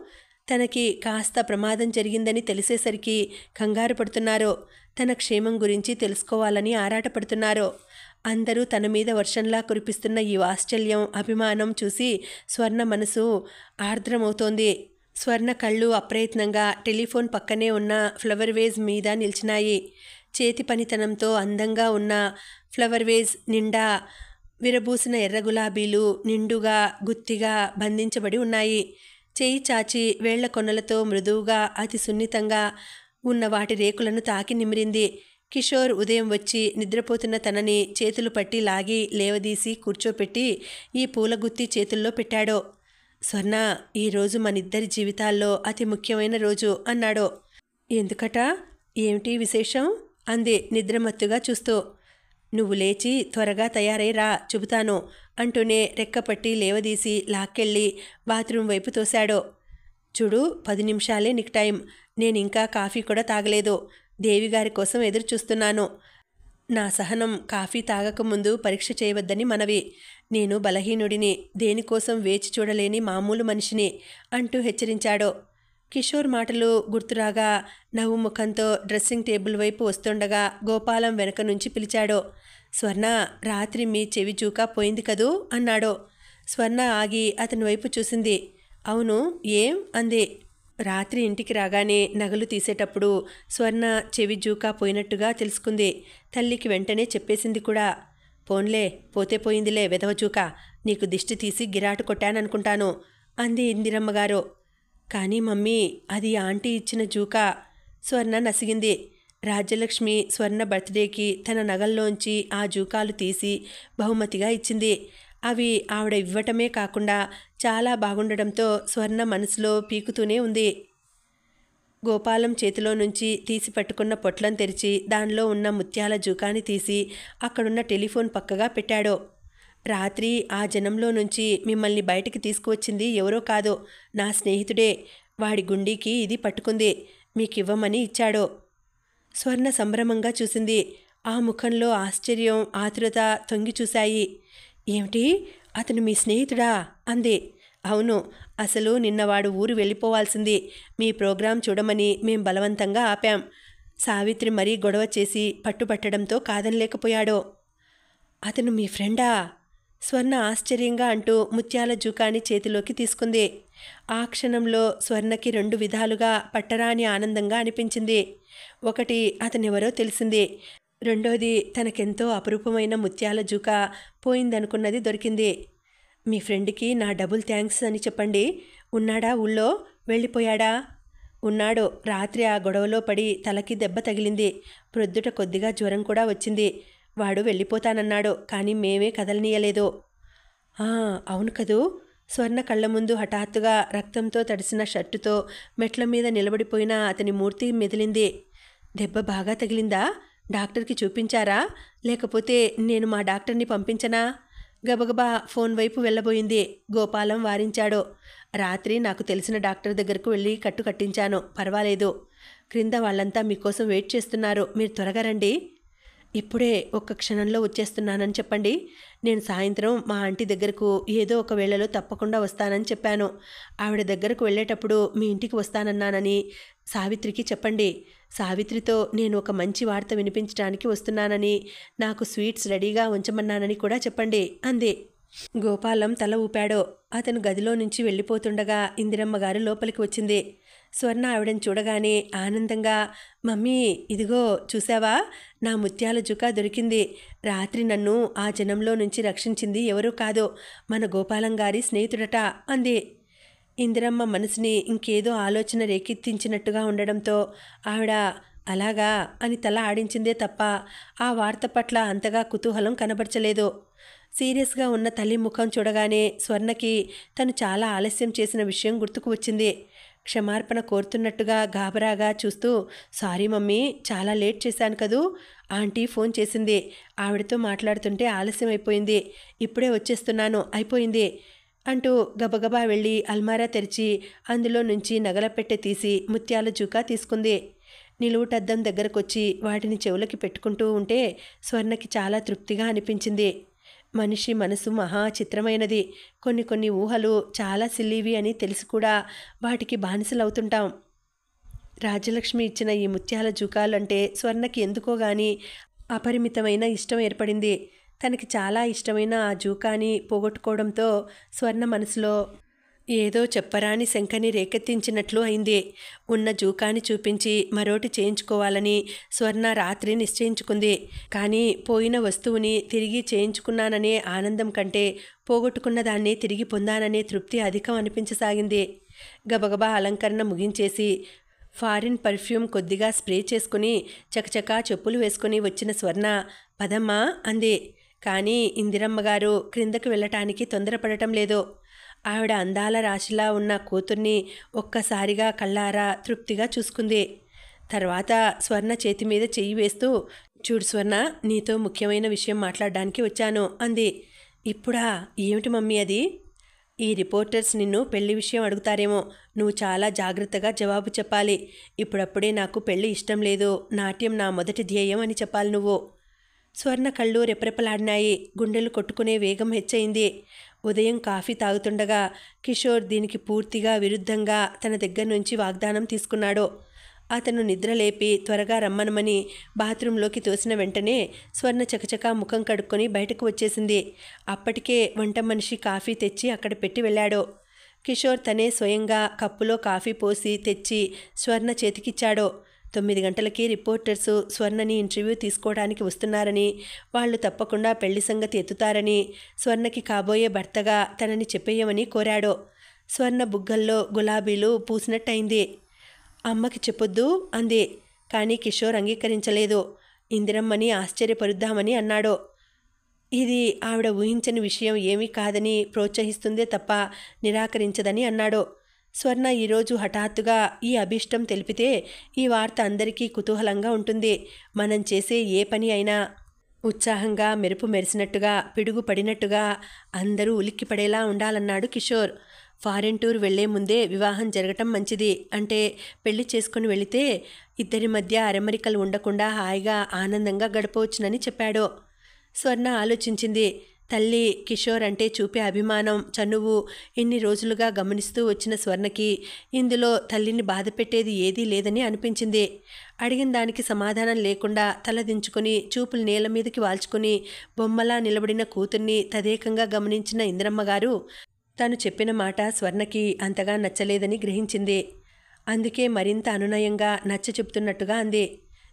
తనకి కాస్త ప్రమాదం జరిగిందని తెలిసేసరికి కంగారు పడుతున్నారు. తన క్షేమం గురించి తెలుసుకోవాలని ఆరాటపడుతున్నారు. అందరూ తన మీద వర్షంలా కురిపిస్తున్న ఈ వాత్సల్యం, అభిమానం చూసి స్వర్ణ మనసు ఆర్ద్రమవుతోంది. స్వర్ణ కళ్ళు అప్రయత్నంగా టెలిఫోన్ పక్కనే ఉన్న ఫ్లవర్ వేజ్ మీద నిలిచినాయి. చేతి పనితనంతో అందంగా ఉన్న ఫ్లవర్ వేజ్ నిండా విరబూసిన ఎర్ర గులాబీలు నిండుగా గుత్తిగా బంధించబడి ఉన్నాయి. చేయి చాచి వేళ్ల కొనలతో మృదువుగా అతి సున్నితంగా ఉన్న వాటి రేకులను తాకి నిమిరింది. కిషోర్ ఉదయం వచ్చి నిద్రపోతున్న తనని చేతులు పట్టి లాగి లేవదీసి కూర్చోపెట్టి ఈ పూలగుత్తి చేతుల్లో పెట్టాడు. స్వర్ణ, ఈరోజు మనిద్దరి జీవితాల్లో అతి ముఖ్యమైన రోజు అన్నాడు. ఎందుకట? ఏమిటి విశేషం? అంది నిద్రమత్తుగా చూస్తూ. నువ్వు లేచి త్వరగా తయారై రా, చెబుతాను అంటూనే రెక్కపట్టి లేవదీసి లాక్కెళ్ళి బాత్రూం వైపు తోశాడు. చూడు, 10 నిమిషాలే నీకు టైం. నేనింకా కాఫీ కూడా తాగలేదు. దేవిగారి కోసం ఎదురు చూస్తున్నాను. నా సహనం కాఫీ తాగకముందు పరీక్ష చేయవద్దని మనవి. నేను బలహీనుడిని, దేనికోసం వేచి చూడలేని మామూలు మనిషిని అంటూ హెచ్చరించాడు. కిషోర్ మాటలు గుర్తురాగా నవ్వు ముఖంతో డ్రెస్సింగ్ టేబుల్ వైపు వస్తుండగా గోపాలం వెనక నుంచి పిలిచాడు. స్వర్ణ, రాత్రి మీ చెవి జూకా పోయింది కదూ అన్నాడు. స్వర్ణ ఆగి అతని వైపు చూసింది. అవును, ఏం అంది. రాత్రి ఇంటికి రాగానే నగలు తీసేటప్పుడు స్వర్ణ చెవి జూకా పోయినట్టుగా తెలుసుకుంది. తల్లికి వెంటనే చెప్పేసింది కూడా. పోన్లే, పోతే పోయిందిలే వెధవ జూకా, నీకు దిష్టి తీసి గిరాటు కొట్టాననుకుంటాను అంది ఇందిరమ్మగారు. కానీ మమ్మీ, అది ఆంటీ ఇచ్చిన జూకా. స్వర్ణ నసిగింది. రాజ్యలక్ష్మి స్వర్ణ బర్త్డేకి తన నగల్లోంచి ఆ జూకాలు తీసి బహుమతిగా ఇచ్చింది. అవి ఆవిడ ఇవ్వటమే కాకుండా చాలా బాగుండడంతో స్వర్ణ మనసులో పీకుతూనే ఉంది. గోపాలం చేతిలో నుంచి తీసి పట్టుకున్న పొట్లం తెరిచి దానిలో ఉన్న ముత్యాల జూకాని తీసి అక్కడున్న టెలిఫోన్ పక్కగా పెట్టాడు. రాత్రి ఆ జనంలో నుంచి మిమ్మల్ని బయటికి తీసుకువచ్చింది ఎవరో కాదు, నా స్నేహితుడే. వాడి గుండీకి ఇది పట్టుకుంది, మీకివ్వమని ఇచ్చాడు. స్వర్ణ సంభ్రమంగా చూసింది. ఆ ముఖంలో ఆశ్చర్యం, ఆతురత తొంగి చూశాయి. ఏమిటి, అతను మీ స్నేహితుడా అంది. అవును, అసలు నిన్నవాడు ఊరు వెళ్ళిపోవాల్సింది. మీ ప్రోగ్రాం చూడమని మేం బలవంతంగా ఆపాం. సావిత్రి మరీ గొడవ చేసి పట్టుపట్టడంతో కాదనలేకపోయాడు. అతను మీ ఫ్రెండా? స్వర్ణ ఆశ్చర్యంగా అంటూ ముత్యాల జూకాని చేతిలోకి తీసుకుంది. ఆ క్షణంలో స్వర్ణకి 2 విధాలుగా పట్టరాని ఆనందంగా అనిపించింది. ఒకటి, అతనెవరో తెలిసింది. రెండోది, తనకెంతో అపురూపమైన ముత్యాల జూకా పోయిందనుకున్నది దొరికింది. మీ ఫ్రెండ్కి నా డబుల్ థ్యాంక్స్ అని చెప్పండి. ఉన్నాడా ఊళ్ళో? వెళ్ళిపోయాడా? ఉన్నాడు. రాత్రి ఆ గొడవలో పడి తలకి దెబ్బ తగిలింది. ప్రొద్దుట కొద్దిగా జ్వరం కూడా వచ్చింది. వాడు వెళ్ళిపోతానన్నాడు, కానీ మేమే కదలనీయలేదు. అవును కదూ. స్వర్ణ కళ్ళ ముందు హఠాత్తుగా రక్తంతో తడిసిన షర్టుతో మెట్ల మీద నిలబడిపోయిన అతని మూర్తి మెదిలింది. దెబ్బ బాగా తగిలిందా? డాక్టర్కి చూపించారా? లేకపోతే నేను మా డాక్టర్ని పంపించనా? గబగబా ఫోన్ వైపు వెళ్ళబోయింది. గోపాలం వారించాడు. రాత్రి నాకు తెలిసిన డాక్టర్ దగ్గరకు వెళ్ళి కట్టు కట్టించాను, పర్వాలేదు. క్రింద వాళ్ళంతా మీకోసం వెయిట్ చేస్తున్నారు, మీరు త్వరగా రండి. ఇప్పుడే ఒక్క క్షణంలో వచ్చేస్తున్నానని చెప్పండి. నేను సాయంత్రం మా ఆంటీ దగ్గరకు ఏదో ఒక వేళలో తప్పకుండా వస్తానని చెప్పాను. ఆవిడ దగ్గరకు వెళ్ళేటప్పుడు మీ ఇంటికి వస్తానన్నానని సావిత్రికి చెప్పండి. సావిత్రితో నేను ఒక మంచి వార్త వినిపించడానికి వస్తున్నానని, నాకు స్వీట్స్ రెడీగా ఉంచమన్నానని కూడా చెప్పండి అంది. గోపాలం తల ఊపాడు. అతను గదిలో నుంచి వెళ్ళిపోతుండగా ఇందిరమ్మగారు లోపలికి వచ్చింది. స్వర్ణ ఆవిడని చూడగానే ఆనందంగా, మమ్మీ ఇదిగో చూసావా, నా ముత్యాల జుకా దొరికింది. రాత్రి నన్ను ఆ జనంలో నుంచి రక్షించింది ఎవరూ కాదు, మన గోపాలం గారి స్నేహితుడట అంది. ఇందిరమ్మ మనసుని ఇంకేదో ఆలోచన రేకెత్తించినట్టుగా ఉండడంతో ఆవిడ అలాగా అని తల ఆడించిందే తప్ప ఆ వార్త పట్ల అంతగా కుతూహలం కనబరచలేదు. సీరియస్గా ఉన్న తల్లి ముఖం చూడగానే స్వర్ణకి తను చాలా ఆలస్యం చేసిన విషయం గుర్తుకు వచ్చింది. క్షమార్పణ కోరుతున్నట్టుగా గాబరాగా చూస్తూ, సారీ మమ్మీ, చాలా లేట్ చేశాను కదూ. ఆంటీ ఫోన్ చేసింది, ఆవిడతో మాట్లాడుతుంటే ఆలస్యం అయిపోయింది. ఇప్పుడే వచ్చేస్తున్నాను, అయిపోయింది అంటూ గబగబా వెళ్ళి అల్మారా తెరిచి అందులో నుంచి నగల పెట్టె తీసి ముత్యాల జూకా తీసుకుంది. నిలువుటద్దం దగ్గరకొచ్చి వాటిని చెవులకి పెట్టుకుంటూ ఉంటే స్వర్ణకి చాలా తృప్తిగా అనిపించింది. మనిషి మనసు మహా చిత్రమైనది. కొన్ని ఊహలు చాలా సిల్లీవి అని తెలిసి కూడా వాటికి బానిసలవుతుంటాం. రాజ్యలక్ష్మి ఇచ్చిన ఈ ముత్యాల జూకాలంటే స్వర్ణకి ఎందుకో గాని అపరిమితమైన ఇష్టం ఏర్పడింది. తనకి చాలా ఇష్టమైన ఆ జూకాని పోగొట్టుకోవడంతో స్వర్ణ మనసులో ఏదో చెప్పరాని శంకని రేకెత్తించినట్లు అయింది. ఉన్న జూకాని చూపించి మరోటి చేయించుకోవాలని స్వర్ణ రాత్రి నిశ్చయించుకుంది. కానీ పోయిన వస్తువుని తిరిగి చేయించుకున్నాననే ఆనందం కంటే పోగొట్టుకున్న దాన్ని తిరిగి పొందాననే తృప్తి అధికం అనిపించసాగింది. గబగబా అలంకరణ ముగించేసి ఫారిన్ పర్ఫ్యూమ్ కొద్దిగా స్ప్రే చేసుకుని చకచకా చెప్పులు వేసుకుని వచ్చిన స్వర్ణ పదమ్మా అంది. కానీ ఇందిరమ్మగారు క్రిందకు వెళ్ళటానికి తొందరపడటం లేదు. ఆవిడ అందాల రాశిలా ఉన్న కూతుర్ని ఒక్కసారిగా కళ్ళారా తృప్తిగా చూసుకుంది. తర్వాత స్వర్ణ చేతి మీద చెయ్యి వేస్తూ, చూడు స్వర్ణ, నీతో ముఖ్యమైన విషయం మాట్లాడడానికి వచ్చాను అంది. ఇప్పుడా? ఏమిటి మమ్మీ అది? ఈ రిపోర్టర్స్ నిన్ను పెళ్లి విషయం అడుగుతారేమో, నువ్వు చాలా జాగ్రత్తగా జవాబు చెప్పాలి. ఇప్పుడప్పుడే నాకు పెళ్లి ఇష్టం లేదు, నాట్యం నా మొదటి ధ్యేయం అని చెప్పాలి నువ్వు. స్వర్ణ కళ్ళు రెపరెపలాడినాయి, గుండెలు కొట్టుకునే వేగం హెచ్చయింది. ఉదయం కాఫీ తాగుతుండగా కిషోర్ దీనికి పూర్తిగా విరుద్ధంగా తన దగ్గర నుంచి వాగ్దానం తీసుకున్నాడు. అతను నిద్రలేపి త్వరగా రమ్మనమని బాత్రూంలోకి తోసిన వెంటనే స్వర్ణ చకచకా ముఖం కడుక్కొని బయటకు వచ్చేసింది. అప్పటికే వంట మనిషి కాఫీ తెచ్చి అక్కడ పెట్టి వెళ్ళాడు. కిషోర్ తనే స్వయంగా కప్పులో కాఫీ పోసి తెచ్చి స్వర్ణ చేతికిచ్చాడు. 9 గంటలకి రిపోర్టర్సు స్వర్ణని ఇంటర్వ్యూ తీసుకోవడానికి వస్తున్నారని, వాళ్ళు తప్పకుండా పెళ్లి సంగతి ఎత్తుతారని, స్వర్ణకి కాబోయే భర్తగా తనని చెప్పేయమని కోరాడు. స్వర్ణ బుగ్గల్లో గులాబీలు పూసినట్టయింది. అమ్మకి చెప్పొద్దు అంది. కానీ కిషోర్ అంగీకరించలేదు. ఇందిరమ్మని ఆశ్చర్యపరుద్దామని అన్నాడు. ఇది ఆవిడ ఊహించని విషయం ఏమీ కాదని ప్రోత్సహిస్తుందే తప్ప నిరాకరించదని అన్నాడు. స్వర్ణ ఈరోజు హఠాత్తుగా ఈ అభీష్టం తెలిపితే ఈ వార్త అందరికీ కుతూహలంగా ఉంటుంది. మనం చేసే ఏ పని అయినా ఉత్సాహంగా మెరుపు మెరిసినట్టుగా, పిడుగు పడినట్టుగా అందరూ ఉలిక్కిపడేలా ఉండాలన్నాడు కిషోర్. ఫారెన్ టూర్ వెళ్లే ముందే వివాహం జరగటం మంచిది. అంటే పెళ్లి చేసుకుని వెళితే ఇద్దరి మధ్య అరమరికలు ఉండకుండా హాయిగా ఆనందంగా గడపవచ్చునని చెప్పాడు. స్వర్ణ ఆలోచించింది. తల్లి కిషోర్ అంటే చూపే అభిమానం, చనువు ఇన్ని రోజులుగా గమనిస్తూ వచ్చిన స్వర్ణకి ఇందులో తల్లిని బాధపెట్టేది ఏదీ లేదని అనిపించింది. అడిగిన దానికి సమాధానం లేకుండా తలదించుకుని చూపులు నేల మీదకి వాల్చుకుని బొమ్మలా నిలబడిన కూతుర్ని తదేకంగా గమనించిన ఇందిరమ్మగారు తను చెప్పిన మాట స్వర్ణకి అంతగా నచ్చలేదని గ్రహించింది. అందుకే మరింత అనునయంగా నచ్చ చెప్తున్నట్టుగా అంది.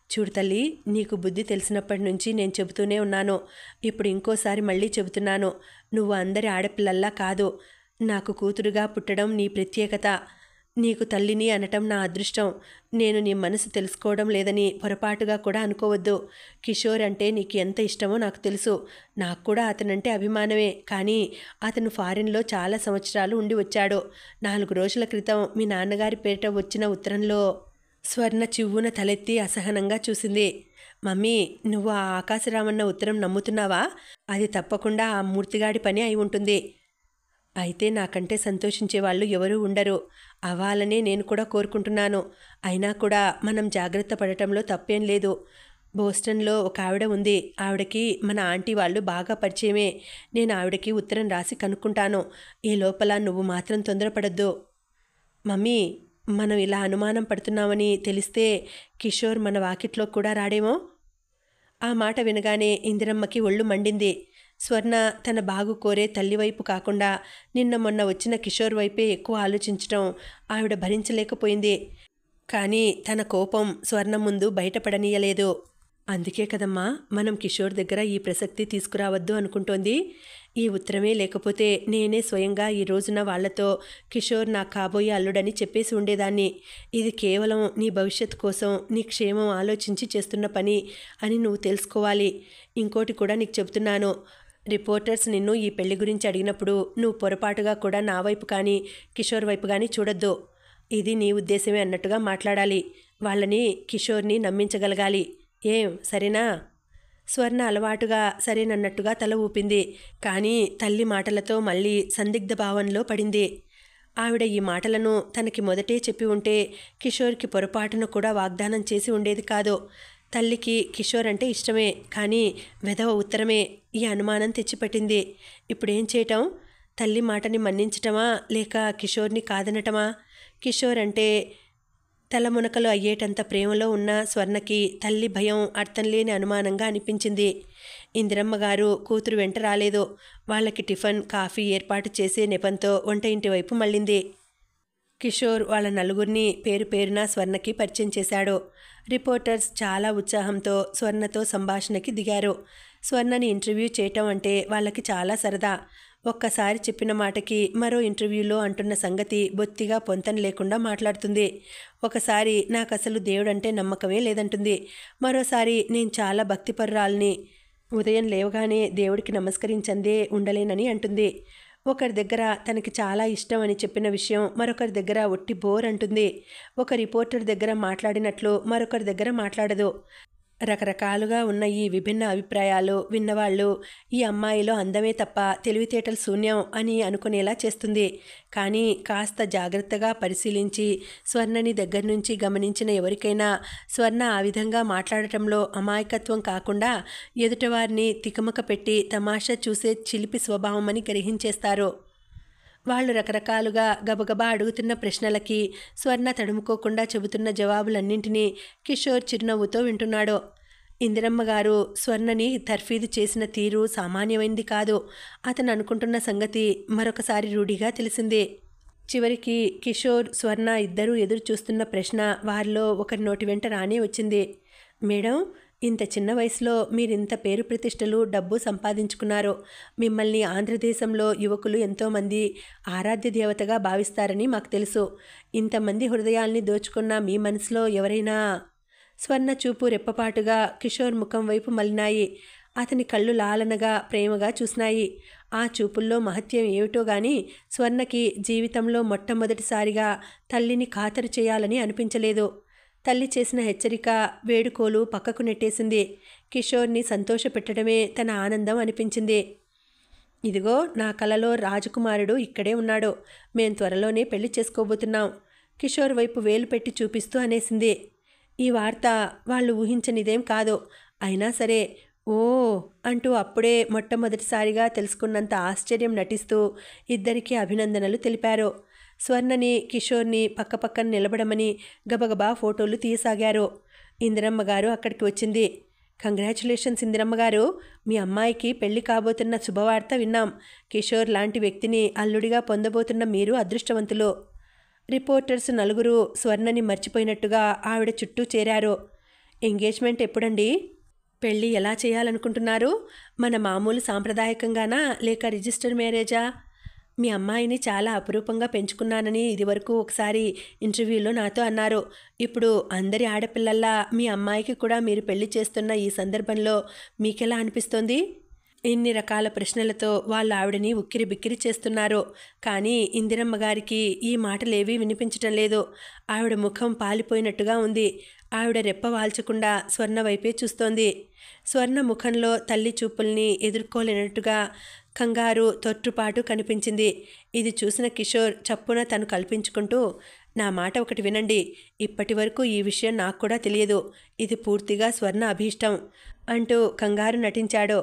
చూడు తల్లి, నీకు బుద్ధి తెలిసినప్పటి నుంచి నేను చెబుతూనే ఉన్నాను. ఇప్పుడు ఇంకోసారి మళ్ళీ చెబుతున్నాను. నువ్వు అందరి ఆడపిల్లల్లా కాదు. నాకు కూతురుగా పుట్టడం నీ ప్రత్యేకత. నీకు తల్లిని అనటం నా అదృష్టం. నేను నీ మనసు తెలుసుకోవడం లేదని పొరపాటుగా కూడా అనుకోవద్దు. కిషోర్ అంటే నీకు ఎంత ఇష్టమో నాకు తెలుసు. నాకు కూడా అతనంటే అభిమానమే. కానీ అతను ఫారిన్లో చాలా సంవత్సరాలు ఉండి వచ్చాడు. 4 రోజుల క్రితం మీ నాన్నగారి పేరిట వచ్చిన ఉత్తరంలో స్వర్ణ చివ్వున తలెత్తి అసహనంగా చూసింది. మమ్మీ, నువ్వు ఆ ఆకాశరామన్న ఉత్తరం నమ్ముతున్నావా? అది తప్పకుండా ఆ మూర్తిగాడి పని అయి ఉంటుంది. అయితే నాకంటే సంతోషించే వాళ్ళు ఎవరూ ఉండరు. అవ్వాలనే నేను కూడా కోరుకుంటున్నాను. అయినా కూడా మనం జాగ్రత్త పడటంలో తప్పేం లేదు. బోస్టన్లో ఒక ఆవిడ ఉంది. ఆవిడకి మన ఆంటీ వాళ్ళు బాగా పరిచయమే. నేను ఆవిడకి ఉత్తరం రాసి కనుక్కుంటాను. ఈ లోపల నువ్వు మాత్రం తొందరపడద్దు. మమ్మీ, మనం ఇలా అనుమానం పడుతున్నామని తెలిస్తే కిషోర్ మన వాకిట్లో కూడా రాడేమో. ఆ మాట వినగానే ఇందిరమ్మకి ఒళ్ళు మండింది. స్వర్ణ తన బాగు కోరే తల్లి వైపు కాకుండా నిన్న మొన్న వచ్చిన కిషోర్ వైపే ఎక్కువ ఆలోచించటం ఆవిడ భరించలేకపోయింది. కానీ తన కోపం స్వర్ణ ముందు బయటపడనీయలేదు. అందుకే కదమ్మా మనం కిషోర్ దగ్గర ఈ ప్రసక్తి తీసుకురావద్దు అనుకుంటోంది. ఈ ఉత్తరమే లేకపోతే నేనే స్వయంగా ఈ రోజున వాళ్లతో కిషోర్ నా కాబోయే అల్లుడని చెప్పేసి ఉండేదాన్ని. ఇది కేవలం నీ భవిష్యత్తు కోసం, నీ క్షేమం ఆలోచించి చేస్తున్న పని అని నువ్వు తెలుసుకోవాలి. ఇంకోటి కూడా నీకు చెబుతున్నాను. రిపోర్టర్స్ నిన్ను ఈ పెళ్లి గురించి అడిగినప్పుడు నువ్వు పొరపాటుగా కూడా నా వైపు కానీ కిషోర్ వైపు కానీ చూడొద్దు. ఇది నీ ఉద్దేశమే అన్నట్టుగా మాట్లాడాలి. వాళ్ళని, కిషోర్ని నమ్మించగలగాలి. ఏం సరేనా? స్వర్ణ అలవాటుగా సరేనన్నట్టుగా తల ఊపింది. కానీ తల్లి మాటలతో మళ్ళీ సందిగ్ధ భావంలో పడింది. ఆవిడ ఈ మాటలను తనకి మొదటే చెప్పి ఉంటే కిషోర్కి పొరపాటును కూడా వాగ్దానం చేసి ఉండేది కాదు. తల్లికి కిషోర్ అంటే ఇష్టమే, కానీ వెధవ ఉత్తరమే ఈ అనుమానం తెచ్చిపెట్టింది. ఇప్పుడేం చేయటం? తల్లి మాటని మన్నించటమా, లేక కిషోర్ని కాదనటమా? కిషోర్ అంటే తలమునకలు అయ్యేటంత ప్రేమలో ఉన్న స్వర్ణకి తల్లి భయం అర్థం లేని అనుమానంగా అనిపించింది. ఇందిరమ్మగారు కూతురు వెంట రాలేదు. వాళ్ళకి టిఫిన్, కాఫీ ఏర్పాటు చేసే నెపంతో వంట ఇంటి వైపు మళ్ళింది. కిషోర్ వాళ్ళ నలుగురిని పేరు పేరున స్వర్ణకి పరిచయం చేశాడు. రిపోర్టర్స్ చాలా ఉత్సాహంతో స్వర్ణతో సంభాషణకి దిగారు. స్వర్ణని ఇంటర్వ్యూ చేయటం అంటే వాళ్ళకి చాలా సరదా. ఒక్కసారి చెప్పిన మాటకి మరో ఇంటర్వ్యూలో అంటున్న సంగతి బొత్తిగా పొంతన లేకుండా మాట్లాడుతుంది. ఒకసారి నాకు అసలు దేవుడంటే నమ్మకమే లేదంటుంది. మరోసారి నేను చాలా భక్తిపరురాల్ని, ఉదయం లేవగానే దేవుడికి నమస్కరించందే ఉండలేనని అంటుంది. ఒకరి దగ్గర తనకి చాలా ఇష్టం అని చెప్పిన విషయం మరొకరి దగ్గర ఒట్టి బోర్ అంటుంది. ఒక రిపోర్టర్ దగ్గర మాట్లాడినట్లు మరొకరి దగ్గర మాట్లాడదు. రకరకాలుగా ఉన్న ఈ విభిన్న అభిప్రాయాలు విన్నవాళ్ళు ఈ అమ్మాయిలో అందమే తప్ప తెలివితేటలు శూన్యం అని అనుకునేలా చేస్తుంది. కానీ కాస్త జాగ్రత్తగా పరిశీలించి స్వర్ణని దగ్గర నుంచి గమనించిన ఎవరికైనా స్వర్ణ ఆ విధంగా మాట్లాడటంలో అమాయకత్వం కాకుండా ఎదుటివారిని తికమక పెట్టి తమాషా చూసే చిలిపి స్వభావం అని గ్రహించేస్తారు. వాళ్ళు రకరకాలుగా గబగబా అడుగుతున్న ప్రశ్నలకి స్వర్ణ తడుముకోకుండా చెబుతున్న జవాబులన్నింటినీ కిషోర్ చిరునవ్వుతో వింటున్నాడు. ఇందిరమ్మ గారు స్వర్ణని తర్ఫీదు చేసిన తీరు సామాన్యమైంది కాదు. అతను అనుకుంటున్న సంగతి మరొకసారి రూఢిగా తెలిసింది. చివరికి కిషోర్, స్వర్ణ ఇద్దరూ ఎదురు చూస్తున్న ప్రశ్న వారిలో ఒకరి నోటి వెంట రానే వచ్చింది. మేడం, ఇంత చిన్న వయసులో మీరింత పేరు ప్రతిష్టలు డబ్బు సంపాదించుకున్నారు. మిమ్మల్ని ఆంధ్రదేశంలో యువకులు ఎంతోమంది ఆరాధ్య దేవతగా భావిస్తారని మాకు తెలుసు. ఇంతమంది హృదయాల్ని దోచుకున్న మీ మనసులో ఎవరైనా... స్వర్ణ చూపు రెప్పపాటుగా కిషోర్ ముఖం వైపు మలినాయి. అతని కళ్ళు లాలనగా ప్రేమగా చూసినాయి. ఆ చూపుల్లో మహత్యం ఏమిటో గాని స్వర్ణకి జీవితంలో మొట్టమొదటిసారిగా తల్లిని ఖాతరు చేయాలని అనిపించలేదు. తల్లి చేసిన హెచ్చరిక, వేడుకోలు పక్కకు నెట్టేసింది. కిషోర్ని సంతోషపెట్టడమే తన ఆనందం అనిపించింది. ఇదిగో నా కలలో రాజకుమారుడు ఇక్కడే ఉన్నాడు. మేం త్వరలోనే పెళ్లి చేసుకోబోతున్నాం. కిషోర్ వైపు వేలు పెట్టి చూపిస్తూ అనేసింది. ఈ వార్త వాళ్ళు ఊహించనిదేం కాదు. అయినా సరే ఓ అంటూ అప్పుడే మొట్టమొదటిసారిగా తెలుసుకున్నంత ఆశ్చర్యం నటిస్తూ ఇద్దరికీ అభినందనలు తెలిపారు. స్వర్ణని, కిషోర్ని పక్కపక్కన నిలబడమని గబగబా ఫోటోలు తీయసాగారు. ఇందిరమ్మ గారు అక్కడికి వచ్చింది. కంగ్రాచులేషన్స్ ఇందిరమ్మ గారు, మీ అమ్మాయికి పెళ్లి కాబోతున్న శుభవార్త విన్నాం. కిషోర్ లాంటి వ్యక్తిని అల్లుడిగా పొందబోతున్న మీరు అదృష్టవంతులు. రిపోర్టర్స్ నలుగురు స్వర్ణని మర్చిపోయినట్టుగా ఆవిడ చుట్టూ చేరారు. ఎంగేజ్మెంట్ ఎప్పుడండి? పెళ్ళి ఎలా చేయాలనుకుంటున్నారు? మన మామూలు సాంప్రదాయకంగానా లేక రిజిస్టర్ మ్యారేజా? మీ అమ్మాయిని చాలా అపురూపంగా పెంచుకున్నానని ఇదివరకు ఒకసారి ఇంటర్వ్యూలో నాతో అన్నారు. ఇప్పుడు అందరి ఆడపిల్లల్లా మీ అమ్మాయికి కూడా మీరు పెళ్లి చేస్తున్న ఈ సందర్భంలో మీకెలా అనిపిస్తోంది? ఇన్ని రకాల ప్రశ్నలతో వాళ్ళు ఆవిడని ఉక్కిరి బిక్కిరి చేస్తున్నారు. కానీ ఇందిరమ్మ గారికి ఈ మాటలేవీ వినిపించటం లేదు. ఆవిడ ముఖం పాలిపోయినట్టుగా ఉంది. ఆవిడ రెప్ప వాల్చకుండా స్వర్ణ వైపే చూస్తోంది. స్వర్ణ ముఖంలో తల్లి చూపుల్ని ఎదుర్కోలేనట్టుగా కంగారు, తొట్టుపాటు కనిపించింది. ఇది చూసిన కిషోర్ చప్పున తను కల్పించుకుంటూ, నా మాట ఒకటి వినండి. ఇప్పటి వరకు ఈ విషయం నాకు కూడా తెలియదు. ఇది పూర్తిగా స్వర్ణ అభీష్టం అంటూ కంగారు నటించాడు.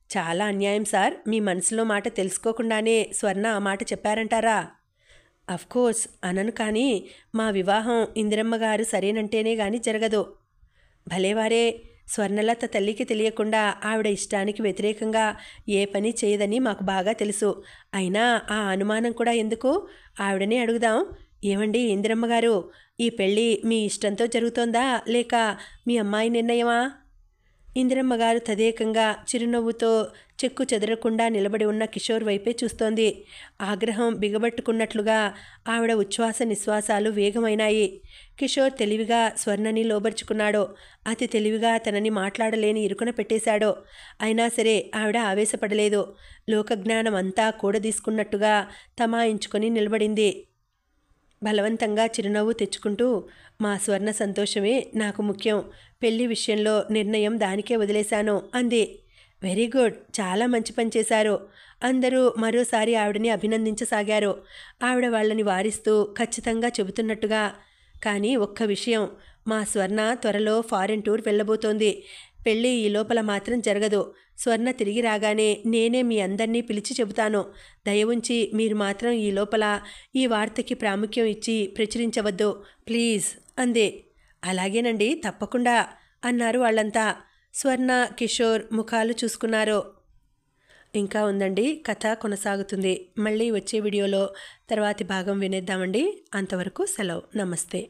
చాలా అన్యాయం సార్. మీ మనసులో మాట తెలుసుకోకుండానే స్వర్ణ ఆ మాట చెప్పారంటారా? అఫ్కోర్స్ అనను, కానీ మా వివాహం ఇందిరమ్మ గారు సరేనంటేనే గాని జరగదు. భలేవారే, స్వర్ణలత తల్లికి తెలియకుండా ఆవిడ ఇష్టానికి వ్యతిరేకంగా ఏ పని చేయదని మాకు బాగా తెలుసు. అయినా ఆ అనుమానం కూడా ఎందుకు? ఆవిడనే అడుగుదాం. ఏమండి ఇందిరమ్మ గారు, ఈ పెళ్ళి మీ ఇష్టంతో జరుగుతోందా లేక మీ అమ్మాయి నిర్ణయమా? ఇందిరమ్మ గారు తదేకంగా చిరునవ్వుతో చెక్కు చెదరకుండా నిలబడి ఉన్న కిషోర్ వైపే చూస్తోంది. ఆగ్రహం బిగబట్టుకున్నట్లుగా ఆవిడ ఉచ్ఛ్వాస నిశ్వాసాలు వేగమైనాయి. కిషోర్ తెలివిగా స్వర్ణని లోబర్చుకున్నాడు. అతి తెలివిగా తనని మాట్లాడలేని ఇరుకున పెట్టేశాడు. అయినా సరే ఆవిడ ఆవేశపడలేదు. లోకజ్ఞానం అంతా కూడదీసుకున్నట్టుగా తమాయించుకొని నిలబడింది. బలవంతంగా చిరునవ్వు తెచ్చుకుంటూ, మా స్వర్ణ సంతోషమే నాకు ముఖ్యం. పెళ్లి విషయంలో నిర్ణయం దానికే వదిలేశాను అంది. వెరీ గుడ్, చాలా మంచి పని చేశారు. అందరూ మరోసారి ఆవిడని అభినందించసాగారు. ఆవిడ వాళ్ళని వారిస్తూ ఖచ్చితంగా చెబుతున్నట్టుగా, కానీ ఒక్క విషయం, మా స్వర్ణ త్వరలో ఫారెన్ టూర్ వెళ్ళబోతోంది. పెళ్ళి ఈ లోపల మాత్రం జరగదు. స్వర్ణ తిరిగి రాగానే నేనే మీ అందరినీ పిలిచి చెబుతాను. దయ ఉంచి మీరు మాత్రం ఈ లోపల ఈ వార్తకి ప్రాముఖ్యం ఇచ్చి ప్రచురించవద్దు ప్లీజ్ అంది. అలాగేనండి, తప్పకుండా అన్నారు వాళ్ళంతా. స్వర్ణ, కిషోర్ ముఖాలు చూసుకున్నారు. ఇంకా ఉందండి, కథ కొనసాగుతుంది. మళ్ళీ వచ్చే వీడియోలో తర్వాతి భాగం వినేద్దామండి. అంతవరకు సెలవు. నమస్తే.